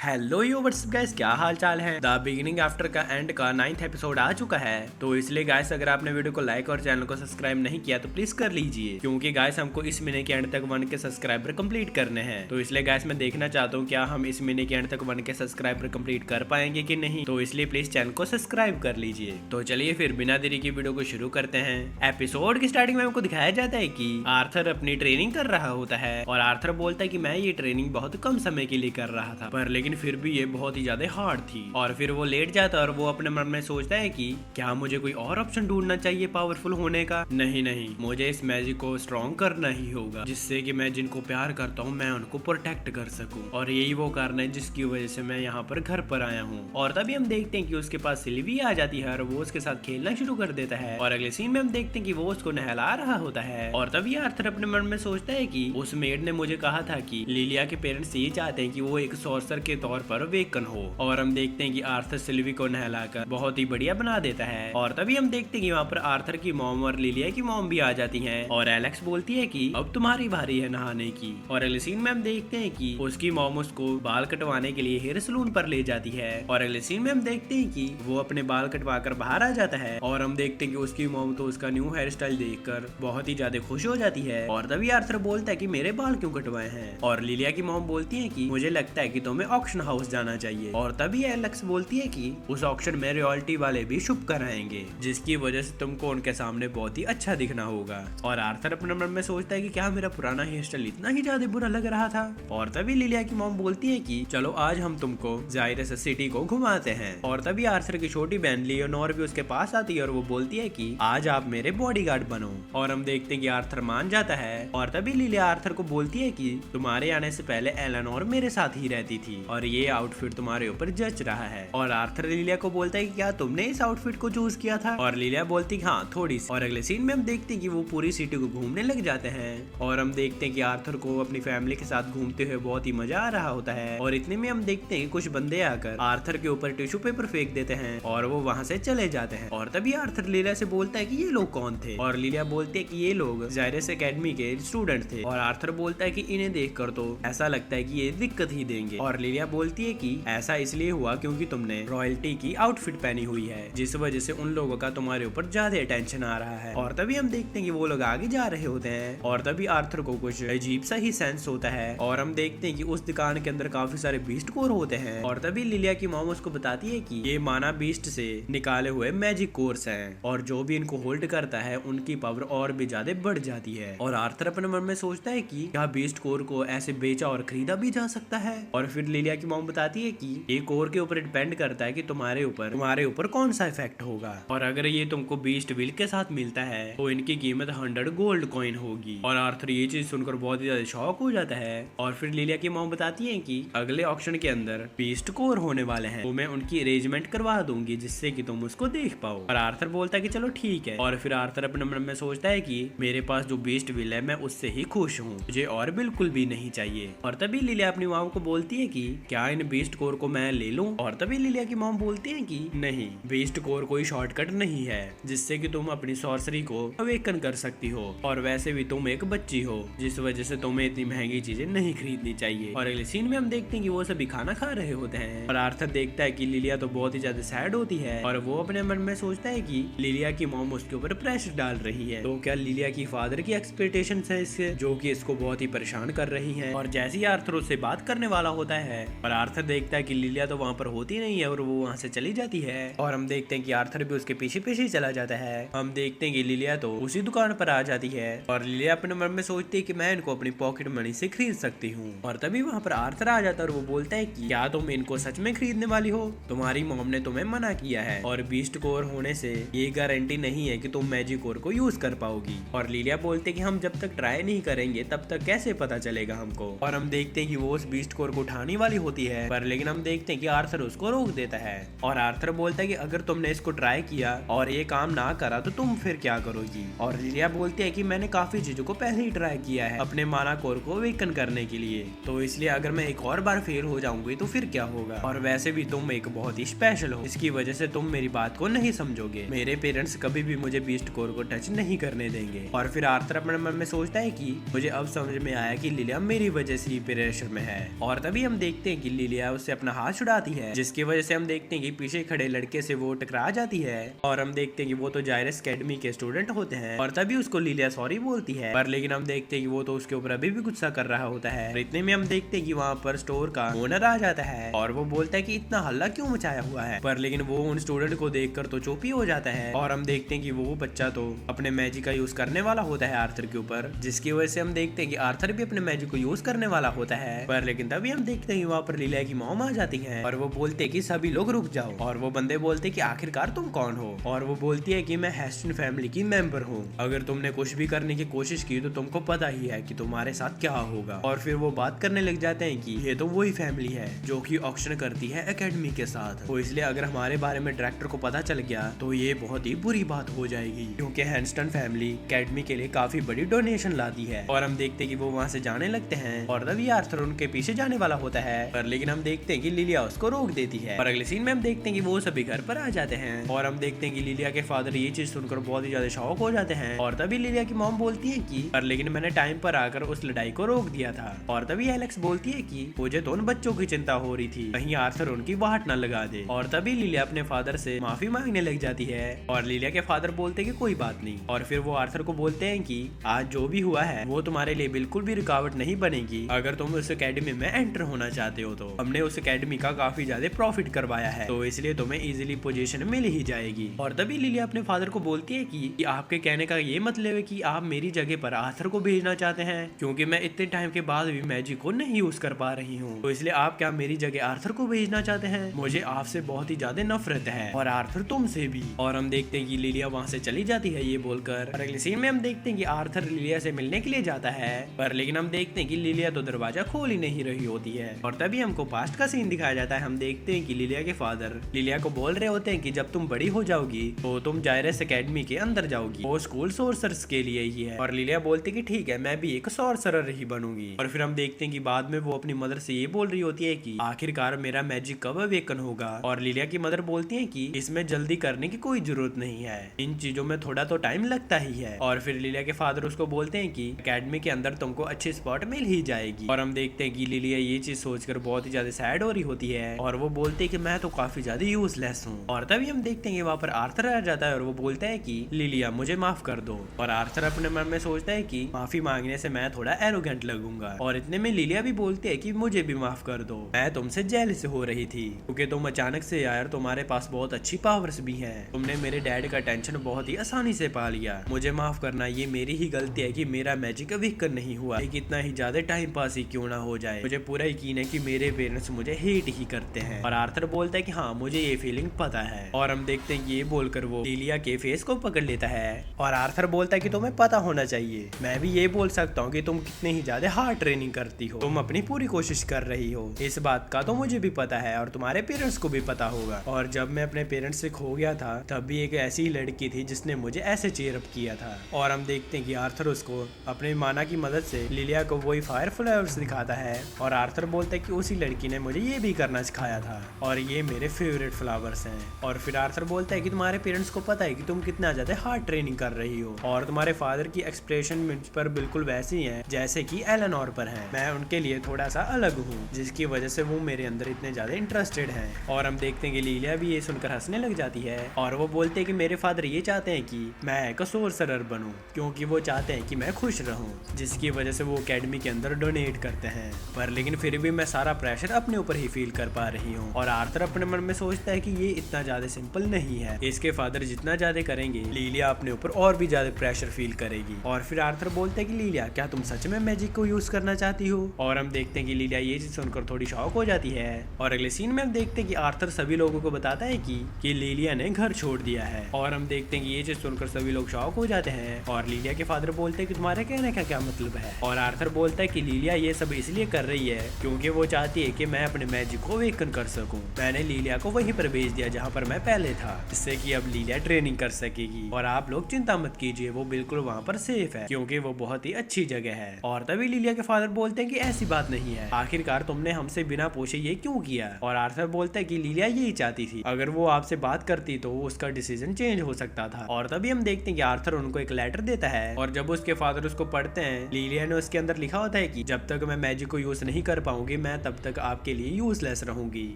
Hello you WhatsApp guys, क्या हाल चाल है। द बिगिनिंग आफ्टर का एंड का 9th एपिसोड आ चुका है। तो इसलिए गाइस अगर आपने वीडियो को लाइक और चैनल को सब्सक्राइब नहीं किया तो प्लीज कर लीजिए, क्योंकि गाइस हमको इस महीने के एंड तक 1 के सब्सक्राइबर कंप्लीट करने हैं। तो इसलिए गाइस मैं देखना चाहता हूँ क्या हम इस महीने के एंड तक 1 के सब्सक्राइबर कंप्लीट कर पाएंगे कि नहीं। तो इसलिए प्लीज चैनल को सब्सक्राइब कर लीजिए। तो चलिए फिर बिना देरी की वीडियो को शुरू करते हैं। एपिसोड की स्टार्टिंग में हमको दिखाया जाता है कि आर्थर अपनी ट्रेनिंग कर रहा होता है और आर्थर बोलता है कि मैं ये ट्रेनिंग बहुत कम समय के लिए कर रहा था, पर लेकिन फिर भी ये बहुत ही ज्यादा हार्ड थी। और फिर वो लेट जाता है और वो अपने मन में सोचता है कि क्या मुझे कोई और ऑप्शन ढूंढना चाहिए पावरफुल होने का। नहीं, मुझे इस मैजिक को स्ट्रॉन्ग करना ही होगा, जिससे कि मैं जिनको प्यार करता हूँ मैं उनको प्रोटेक्ट कर सकूं। और यही वो कारण है जिसकी वजह से मैं यहाँ पर घर पर आया हूँ। और तभी हम देखते हैं कि उसके पास सिल्वी आ जाती है और वो उसके साथ खेलना शुरू कर देता है। और अगले सीन में हम देखते हैं कि वो उसको नहला रहा होता है। और तभी आर्थर अपने मन में सोचता है कि उस मेड ने मुझे कहा था कि लिलिया के पेरेंट्स ये चाहते हैं कि वो एक सॉर्सर के तौर पर वेकन हो। और हम देखते हैं कि आर्थर सिल्वी को नहलाकर बहुत ही बढ़िया बना देता है। और तभी हम देखते हैं कि वहाँ पर आर्थर की मॉम और लिलिया की मॉम भी आ जाती हैं। और एलेक्स बोलती है कि अब तुम्हारी बारी है नहाने की। और अगले सीन में हम देखते हैं कि उसकी मॉम उसको बाल कटवाने के लिए हेयर सलून पर ले जाती है। और अगले सीन में हम देखते हैं कि वो अपने बाल कटवा कर बाहर आ जाता है। और हम देखते हैं कि उसकी मॉम तो उसका न्यू हेयर स्टाइल देखकर बहुत ही ज्यादा खुश हो जाती है। और तभी आर्थर बोलता है कि मेरे बाल क्यों कटवाए हैं। और लिलिया की मॉम बोलती है कि मुझे लगता है कि तुम्हें ऑक्शन हाउस जाना चाहिए। और तभी एलेक्स बोलती है कि उस ऑक्शन में रॉयल्टी वाले भी शुभ कराएंगे, जिसकी वजह से तुमको उनके सामने बहुत ही अच्छा दिखना होगा। और आर्थर अपने मन में सोचता है कि क्या मेरा पुराना हेयर स्टाइल इतना ही ज्यादा बुरा लग रहा था। और तभी लिलिया की मॉम बोलती है कि चलो आज हम तुमको जायरस सिटी को घुमाते हैं। और तभी आर्थर की छोटी बहन लियोनोर भी उसके पास आती है और वो बोलती है कि आज आप मेरे बॉडीगार्ड बनो। और हम देखते हैं कि आर्थर मान जाता है। और तभी लिलिया आर्थर को बोलती है कि तुम्हारे आने से पहले एलेनोर मेरे साथ ही रहती थी और ये आउटफिट तुम्हारे ऊपर जच रहा है। और आर्थर लिलिया को बोलता है कि क्या तुमने इस आउटफिट को चूज किया था। और लिलिया बोलती है हाँ थोड़ी सी। और अगले सीन में हम देखते हैं कि वो पूरी सिटी को घूमने लग जाते हैं। और हम देखते हैं कि आर्थर को अपनी फैमिली के साथ घूमते हुए बहुत ही मजा आ रहा होता है। और इतने में हम देखते हैं कि कुछ बंदे आकर आर्थर के ऊपर टिश्यू पेपर फेंक देते हैं और वो वहाँ से चले जाते हैं। और तभी आर्थर लिलिया से बोलता है कि ये लोग कौन थे। और लिलिया बोलती है कि ये लोग जायरस एकेडमी के स्टूडेंट थे। और आर्थर बोलता है कि इन्हें देखकर तो ऐसा लगता है कि ये दिक्कत ही देंगे। और लिलिया बोलती है कि ऐसा इसलिए हुआ क्योंकि तुमने रॉयल्टी की आउटफिट पहनी हुई है, जिस वजह से उन लोगों का तुम्हारे ऊपर ज्यादा अटेंशन आ रहा है। और तभी हम देखते हैं कि वो लोग आगे जा रहे होते हैं। और तभी आर्थर को कुछ अजीब सा ही सेंस होता है। और हम देखते हैं कि उस दुकान के अंदर काफी सारे बीस्ट कोर होते हैं। और तभी लिलिया की मॉम उसको बताती है कि ये माना बीस्ट से निकाले हुए मैजिक कोर्स हैं और जो भी इनको होल्ड करता है उनकी पावर और भी ज्यादा बढ़ जाती है। और आर्थर अपने मन में सोचता है कि क्या बीस्ट कोर को ऐसे बेचा और खरीदा भी जा सकता है। और फिर लिलिया की मॉम बताती है कि ये कोर के ऊपर डिपेंड करता है कि तुम्हारे ऊपर कौन सा इफेक्ट होगा। और अगर ये तुमको बीस्ट व्हील के साथ मिलता है तो इनकी कीमत 100 गोल्ड कॉइन होगी। और आर्थर ये चीज सुनकर बहुत ही ज्यादा शॉक हो जाता है। और फिर लिलिया की मॉम बताती है कि अगले ऑक्शन के अंदर बीस्ट कोर होने वाले हैं, तो मैं उनकी अरेंजमेंट करवा दूंगी जिससे कि तुम उसको देख पाओ। और आर्थर बोलता है कि चलो ठीक है। और फिर आर्थर अपने मन में सोचता है कि मेरे पास जो बीस्ट व्हील है मैं उससे ही खुश हूँ, मुझे और बिल्कुल भी नहीं चाहिए। और तभी लिलिया अपनी मॉम को बोलती है कि क्या इन बीस्ट कोर को मैं ले लूं। और तभी लिलिया की मॉम बोलती है कि नहीं, बीस्ट कोर कोई शॉर्टकट नहीं है जिससे कि तुम अपनी सॉर्सरी को अवेकन कर सकती हो। और वैसे भी तुम एक बच्ची हो, जिस वजह से तुम्हें इतनी महंगी चीजें नहीं खरीदनी चाहिए। और अगले सीन में हम देखते हैं कि वो सभी खाना खा रहे होते हैं। और आर्थर देखता है कि लिलिया तो बहुत ही ज्यादा सैड होती है। और वो अपने मन में सोचता है कि लिलिया की मॉम उसके ऊपर प्रेशर डाल रही है, तो क्या लिलिया की फादर की एक्सपेक्टेशंस है इससे, जो कि इसको बहुत ही परेशान कर रही है। और जैसे ही आर्थर उससे बात करने वाला होता है और आर्थर देखता है कि लिलिया तो वहाँ पर होती नहीं है और वो वहाँ से चली जाती है। और हम देखते हैं कि आर्थर भी उसके पीछे पीछे चला जाता है। हम देखते हैं कि लिलिया तो उसी दुकान पर आ जाती है। और लिलिया अपने मन में सोचती है कि मैं इनको अपनी पॉकेट मनी से खरीद सकती हूँ। और तभी वहाँ पर आर्थर आ जाता है और वो बोलता है कि क्या तुम इनको सच में खरीदने वाली हो, तुम्हारी मॉम ने तुम्हें मना किया है और बीस्ट कोर होने से ये गारंटी नहीं है कि तुम मैजिक कोर को यूज कर पाओगी। और लिलिया बोलते कि हम जब तक ट्राई नहीं करेंगे तब तक कैसे पता चलेगा हमको। और हम देखते हैं कि वो उस बीस्ट कोर को उठाने वाली होती है, पर लेकिन हम देखते हैं कि आर्थर उसको रोक देता है। और आर्थर बोलता है कि अगर तुमने इसको ट्राई किया और ये काम ना करा तो तुम फिर क्या करोगी। और लिलिया बोलती है कि मैंने काफी चीजों को पहले ही ट्राई किया है अपने माना कोर को अवेकन करने के लिए, तो इसलिए अगर मैं एक और बार फेल हो जाऊंगी तो फिर क्या होगा। और वैसे भी तुम एक बहुत ही स्पेशल हो, इसकी वजह से तुम मेरी बात को नहीं समझोगे। मेरे पेरेंट्स कभी भी मुझे बीस्ट कोर को टच नहीं करने देंगे। और फिर आर्थर अपने मन में सोचता है कि मुझे अब समझ में आया कि लिलिया मेरी वजह से ही प्रेशर में है। और तभी हम देखते देखते हैं कि लिलिया उससे अपना हाथ छुड़ाती है, जिसकी वजह से हम देखते हैं कि पीछे खड़े लड़के से वो टकरा जाती है और हम देखते हैं कि वो तो जायरस एकेडमी के स्टूडेंट होते हैं और तभी उसको लिलिया सॉरी बोलती है। पर लेकिन हम देखते हैं कि वो तो उसके ऊपर अभी भी गुस्सा कर रहा होता है। इतने में हम देखते हैं कि वहाँ पर स्टोर का ओनर आ जाता है और वो बोलता है कि इतना हल्ला क्यों मचाया हुआ है। पर लेकिन वो उन स्टूडेंट को देखकर तो चुप ही हो जाता है और हम देखते हैं कि वो बच्चा तो अपने मैजिक का यूज करने वाला होता है आर्थर के ऊपर, जिसकी वजह से हम देखते हैं कि आर्थर भी अपने मैजिक को यूज करने वाला होता है। पर लेकिन तभी हम देखते हैं कि वहाँ पर लिलिया की मॉम आ जाती है और वो बोलते हैं कि सभी लोग रुक जाओ और वो बंदे बोलते हैं कि आखिरकार तुम कौन हो और वो बोलती है कि मैं हेस्टन फैमिली की मेंबर हूँ। अगर तुमने कुछ भी करने की कोशिश की तो तुमको पता ही है कि तुम्हारे साथ क्या होगा। और फिर वो बात करने लग जाते हैं कि ये तो वही फैमिली है जो कि ऑक्शन करती है एकेडमी के साथ, तो इसलिए अगर हमारे बारे में डायरेक्टर को पता चल गया तो ये बहुत ही बुरी बात हो जाएगी, क्योंकि हेस्टन फैमिली एकेडमी के लिए काफी बड़ी डोनेशन लाती है। और हम देखते हैं कि वो वहाँ से जाने लगते हैं और तभी आर्थर उनके पीछे जाने वाला होता है। पर लेकिन हम देखते हैं कि लिलिया उसको रोक देती है और अगले सीन में हम देखते हैं कि वो सभी घर पर आ जाते हैं और हम देखते हैं कि लिलिया के फादर ये चीज सुनकर बहुत ही ज्यादा शॉक हो जाते हैं। और तभी लिलिया की मॉम बोलती है कि पर लेकिन मैंने टाइम पर आकर उस लड़ाई को रोक दिया था। और तभी एलेक्स बोलती है कि मुझे तो उन बच्चों की चिंता हो रही थी, कहीं आर्थर उनकी वाहट न लगा दे। और तभी लिलिया अपने फादर से माफी मांगने लग जाती है और लिलिया के फादर बोलते हैं कि कोई बात नहीं। और फिर वो आर्थर को बोलते हैं कि आज जो भी हुआ है वो तुम्हारे लिए बिल्कुल भी रुकावट नहीं बनेगी अगर तुम उस एकेडमी में एंटर होना चाहते हो। तो हमने उस एकेडमी का काफी ज्यादा प्रॉफिट करवाया है, तो इसलिए तुम्हें इजीली पोजीशन मिल ही जाएगी। और तभी लिलिया अपने फादर को बोलती है कि आपके कहने का ये मतलब है कि आप मेरी जगह पर आर्थर को भेजना चाहते हैं, क्योंकि मैं इतने टाइम के बाद भी मैजिक को नहीं यूज कर पा रही हूँ, तो इसलिए आप क्या मेरी जगह आर्थर को भेजना चाहते हैं। मुझे आपसे बहुत ही ज्यादा नफरत है और आर्थर तुमसे भी। और हम देखते हैं कि लिलिया वहाँ से चली जाती है ये बोलकर। और अगले सीन में हम देखते हैं कि आर्थर लिलिया से मिलने के लिए जाता है, पर लेकिन हम देखते हैं कि लिलिया तो दरवाजा खोल ही नहीं रही होती है। और तभी हमको पास्ट का सीन दिखाया जाता है। हम देखते हैं कि लिलिया के फादर लिलिया को बोल रहे होते हैं कि जब तुम बड़ी हो जाओगी तो तुम जायरस एकेडमी के अंदर जाओगी, वो स्कूल सोर्सर्स के लिए ही है। और लिलिया बोलती कि ठीक है, मैं भी एक सोर्सरर ही बनूंगी। और फिर हम देखते हैं कि बाद में वो अपनी मदर से ये बोल रही होती है कि आखिरकार मेरा मैजिक कब अवेकन होगा। और लिलिया की मदर बोलती है कि इसमें जल्दी करने की कोई जरूरत नहीं है, इन चीजों में थोड़ा तो टाइम लगता ही है। और फिर लिलिया के फादर उसको बोलते हैं कि एकेडमी के अंदर तुमको अच्छी स्पॉट मिल ही जाएगी। और हम देखते हैं कि लिलिया ये चीज सोचकर बहुत ही ज्यादा सैड हो रही होती है और वो बोलते हैं कि मैं तो काफी ज्यादा यूजलेस हूँ। और तभी हम देखते हैं कि वहाँ पर आर्थर आ जाता है और वो बोलता है कि लिलिया मुझे माफ कर दो। और आर्थर अपने मन में सोचता है कि माफी मांगने से मैं थोड़ा एरोगेंट लगूंगा। और इतने में लिलिया भी बोलती है कि मुझे भी माफ कर दो, मैं तुमसे जेलस हो रही थी क्योंकि तुम अचानक से आए, तुम्हारे पास बहुत अच्छी पावर्स भी हैं, तुमने मेरे डैड का टेंशन बहुत ही आसानी से पा लिया, मुझे माफ करना, ये मेरी ही गलती है कि मेरा मैजिक अवेकन नहीं हुआ, कितना ही ज्यादा टाइम पास ही क्यों ना हो जाए, मुझे पूरा यकीन है कि मेरे पेरेंट्स मुझे हेट ही करते हैं। और आर्थर बोलता है कि हाँ मुझे ये फीलिंग पता है। और हम देखते हैं कि ये बोलकर वो लिलिया के फेस को पकड़ लेता है और आर्थर बोलता है कि तुम्हें पता होना चाहिए, मैं भी ये बोल सकता हूँ कि तुम कितनी ही ज्यादा हार्ड ट्रेनिंग करती हो, तुम अपनी पूरी कोशिश कर रही हो, इस बात का तो मुझे भी पता है और तुम्हारे पेरेंट्स को भी पता होगा। और जब मैं अपने पेरेंट्स से खो गया था तब भी एक ऐसी ही लड़की थी जिसने मुझे ऐसे चीयर अप किया था। और हम देखते हैं कि आर्थर उसको अपने माना की मदद से लिलिया को वही फायर फ्लावर्स दिखाता है और आर्थर बोलता है कि उसी लड़की ने मुझे ये भी करना सिखाया था और ये मेरे फेवरेट फ्लावर्स हैं। और फिर आर्थर बोलता है कि तुम्हारे पेरेंट्स को पता है कि तुम कितना ज्यादा हार्ड ट्रेनिंग कर रही हो और तुम्हारे फादर की एक्सप्रेशन मुझ पर बिल्कुल वैसी है जैसे कि एलेनोर पर है, मैं उनके लिए थोड़ा सा अलग हूँ जिसकी वजह से वो मेरे अंदर इतने ज्यादा इंटरेस्टेड हैं। और हम देखते हैं कि लिलिया भी ये सुनकर हंसने लग जाती है और वो बोलते हैं कि मेरे फादर ये चाहते हैं कि मैं एक सोर्सरर बनूं क्योंकि वो चाहते हैं कि मैं खुश रहूं, जिसकी वजह से वो एकेडमी के अंदर डोनेट करते हैं। पर लेकिन फिर भी मैं सारा प्रेशर अपने ऊपर ही फील कर पा रही हूँ। और आर्थर अपने मन में सोचता है कि ये इतना ज्यादा सिंपल नहीं है, इसके फादर जितना ज्यादा करेंगे लिलिया अपने ऊपर और भी ज्यादा प्रेशर फील करेगी। और फिर आर्थर बोलते हैं कि लिलिया क्या तुम सच में मैजिक को यूज करना चाहती हो। और हम देखते हैं कि लिलिया ये चीज सुनकर थोड़ी शॉक हो जाती है। और अगले सीन में हम देखते हैं कि आर्थर सभी लोगों को बताता है कि लिलिया ने घर छोड़ दिया है। और हम देखते हैं कि ये चीज सुनकर सभी लोग शॉक हो जाते हैं। और लिलिया के फादर बोलते हैं कि तुम्हारे कहने का क्या मतलब है। और आर्थर बोलता है कि लिलिया ये सब इसलिए कर रही है क्योंकि वो चाहती है कि मैं अपने मैजिक को अवेकन कर सकूं। मैंने लिलिया को वहीं पर भेज दिया जहाँ पर मैं पहले था, जिससे कि अब लिलिया ट्रेनिंग कर सकेगी। और आप लोग चिंता मत कीजिए, वो बिल्कुल वहाँ पर सेफ है क्योंकि वो बहुत ही अच्छी जगह है। और तभी लिलिया के फादर बोलते हैं कि ऐसी बात नहीं है, आखिरकार तुमने हमसे बिना पूछे ये क्यों किया। और आर्थर बोलता है कि लिलिया यही चाहती थी, अगर वो आपसे बात करती तो उसका डिसीजन चेंज हो सकता था। और तभी हम देखते हैं कि आर्थर उनको एक लेटर देता है और जब उसके फादर उसको पढ़ते हैं, लिलिया ने उसके अंदर लिखा होता है कि जब तक मैं मैजिक को यूज नहीं कर पाऊंगी मैं मैं तब तक आपके लिए यूजलेस रहूंगी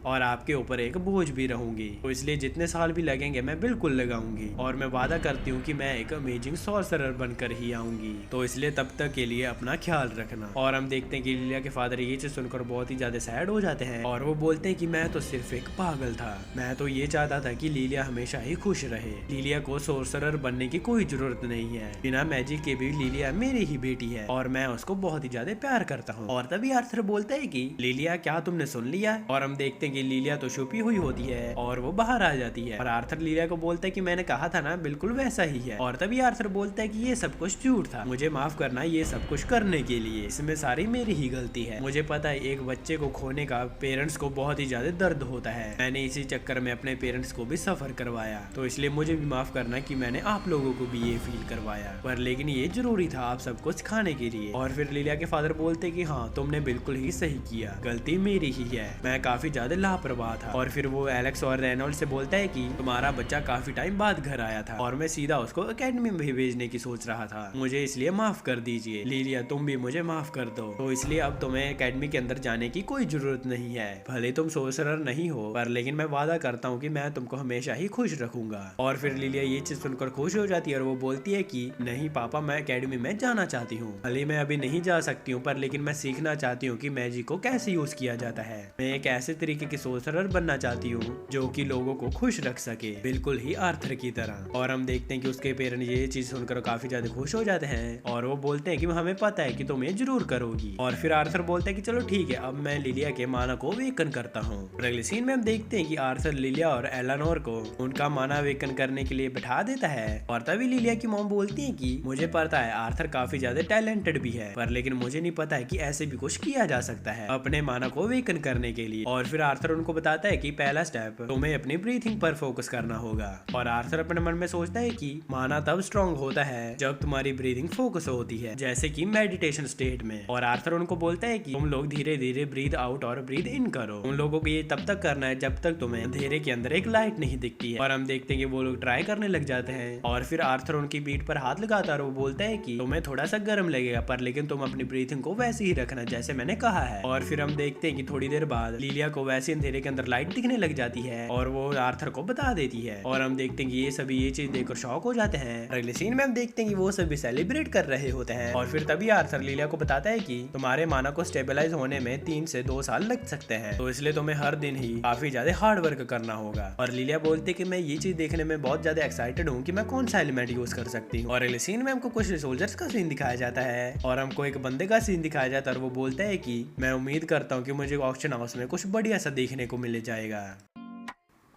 और आपके ऊपर एक बोझ भी रहूंगी। तो इसलिए जितने साल भी लगेंगे मैं बिल्कुल लगाऊंगी और मैं वादा करती हूँ कि मैं एक अमेजिंग सॉर्सरर बनकर ही आऊंगी। तो इसलिए तब तक के लिए अपना ख्याल रखना। और हम देखते हैं कि लिलिया के फादर ये चीज सुनकर बहुत ही ज्यादा सैड हो जाते हैं और वो बोलते हैं कि मैं तो सिर्फ एक पागल था, मैं तो ये चाहता था कि लिलिया हमेशा ही खुश रहे। लिलिया को सॉर्सरर बनने की कोई जरूरत नहीं है, बिना मैजिक के भी लिलिया मेरी ही बेटी है और मैं उसको बहुत ही ज्यादा प्यार करता हूँ। और तभी आर्थर बोलता है कि लिलिया क्या तुमने सुन लिया? और हम देखते हैं कि लिलिया तो छुपी हुई होती है और वो बाहर आ जाती है और आर्थर लिलिया को बोलता है कि मैंने कहा था ना, बिल्कुल वैसा ही है। और तभी आर्थर बोलता है कि ये सब कुछ झूठ था, मुझे माफ करना ये सब कुछ करने के लिए, इसमें सारी मेरी ही गलती है। मुझे पता है एक बच्चे को खोने का पेरेंट्स को बहुत ही ज्यादा दर्द होता है, मैंने इसी चक्कर में अपने पेरेंट्स को भी सफर करवाया, तो इसलिए मुझे भी माफ करना कि मैंने आप लोगों को भी ये फील करवाया, पर लेकिन ये जरूरी था आप सबको सिखाने के लिए। और फिर लिलिया के फादर बोलते कि हाँ तुमने बिल्कुल ही सही किया, गलती मेरी ही है, मैं काफी ज्यादा लापरवाह था। और फिर वो एलेक्स और रेनॉल्ड से बोलता है कि तुम्हारा बच्चा काफी टाइम बाद घर आया था और मैं सीधा उसको एकेडमी में भेजने की सोच रहा था, मुझे इसलिए माफ कर दीजिए। लिलिया तुम भी मुझे माफ कर दो, तो इसलिए अब तुम्हें एकेडमी के अंदर जाने की कोई जरूरत नहीं है, भले तुम सॉर्सरर नहीं हो पर लेकिन मैं वादा करता हूँ कि मैं तुमको हमेशा ही खुश रखूंगा। और फिर लिलिया ये चीज सुनकर खुश हो जाती है और वो बोलती है कि नहीं पापा, मैं एकेडमी में जाना चाहती हूँ, भले मैं अभी नहीं जा सकती हूँ पर लेकिन मैं सीखना चाहती हूँ कि मैजिक को कैसे यूज किया जाता है, मैं एक ऐसे तरीके की सॉर्सरर बनना चाहती हूँ जो कि लोगों को खुश रख सके, बिल्कुल ही आर्थर की तरह। और हम देखते हैं कि उसके पेरेंट्स ये चीज सुनकर काफी ज्यादा खुश हो जाते हैं और वो बोलते हैं कि हमें पता है कि तुम ये जरूर करोगी। और फिर आर्थर बोलता है कि चलो ठीक है, अब मैं लिलिया के माना को वेकन करता हूँ। अगले सीन में हम देखते हैं कि आर्थर लिलिया और एलेनोर को उनका माना वेकन करने के लिए बैठा देता है और तभी लिलिया की मॉम बोलती है कि मुझे पता है आर्थर काफी ज्यादा टैलेंटेड भी है, पर लेकिन मुझे नहीं पता है कि ऐसे भी कुछ किया जा सकता है अपने माना को वेकन करने के लिए। और फिर आर्थर उनको बताता है कि पहला स्टेप तुम्हें अपनी ब्रीथिंग पर फोकस करना होगा। और आर्थर अपने मन में सोचता है कि माना तब स्ट्रॉन्ग होता है जब तुम्हारी ब्रीथिंग फोकस होती है, जैसे कि मेडिटेशन स्टेट में। और आर्थर उनको बोलता है कि तुम लोग धीरे धीरे ब्रीथ आउट और ब्रीथ इन करो, उन लोगों को ये तब तक करना है जब तक तुम्हें अंधेरे के अंदर एक लाइट नहीं दिखती है। और हम देखते हैं कि वो लोग ट्राई करने लग जाते हैं और फिर आर्थर उनकी पीठ पर हाथ लगाता है और वो बोलता है कि तुम्हें थोड़ा सा गर्म लगेगा पर लेकिन तुम अपनी ब्रीथिंग को वैसे ही रखना जैसे मैंने कहा है। और फिर हम देखते हैं कि थोड़ी देर बाद लिलिया को वैसे अंधेरे के अंदर लाइट दिखने लग जाती है और वो आर्थर को बता देती है। और हम देखते हैं कि ये सभी ये चीज देखकर शॉक हो जाते हैं। अगले सीन में हम देखते हैं कि वो सभी सेलिब्रेट कर रहे होते हैं और फिर तभी आर्थर लिलिया को बताता है कि तुम्हारे माना को स्टेबलाइज होने में 3 से 2 साल लग सकते हैं, तो इसलिए तुम्हें हर दिन ही काफी ज्यादा हार्ड वर्क करना होगा। और लिलिया बोलती है कि मैं ये चीज देखने में बहुत ज्यादा एक्साइटेड हूँ कि मैं कौन सा एलिमेंट यूज कर सकती हूँ। और अगले सीन में हमको कुछ सोल्जर्स का सीन दिखाया जाता है और हमको एक बंदे का सीन दिखाया जाता है और वो बोलता है कि मैं उम्मीद करता हूँ कि मुझे ऑक्शन हाउस में कुछ बढ़िया सा देखने को मिल जाएगा।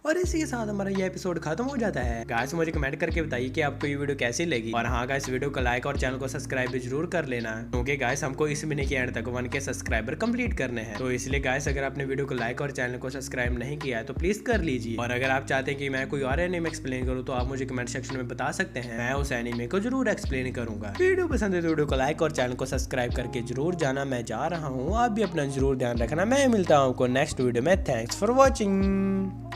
और इसी के साथ हमारा ये एपिसोड खत्म हो जाता है। गाइस मुझे कमेंट करके बताइए कि आपको ये वीडियो कैसी लगी और हाँ गाइस वीडियो को लाइक और चैनल को सब्सक्राइब भी जरूर कर लेना, क्योंकि गाइस हमको इस महीने के एंड तक 1K सब्सक्राइबर कंप्लीट करने हैं। तो इसलिए गाइस अगर आपने वीडियो को लाइक और चैनल को सब्सक्राइब नहीं किया है तो प्लीज कर लीजिए। और अगर आप चाहते हैं कि मैं कोई और एनीमे एक्सप्लेन करूँ तो आप मुझे कमेंट सेक्शन में बता सकते हैं, मैं उस एनीमे को जरूर एक्सप्लेन करूंगा। वीडियो पसंद है तो वीडियो को लाइक और चैनल को सब्सक्राइब करके जरूर जाना। मैं जा रहा हूँ, आप भी अपना जरूर ध्यान रखना। मैं मिलता हूँ आपको नेक्स्ट वीडियो में। Thanks for watching.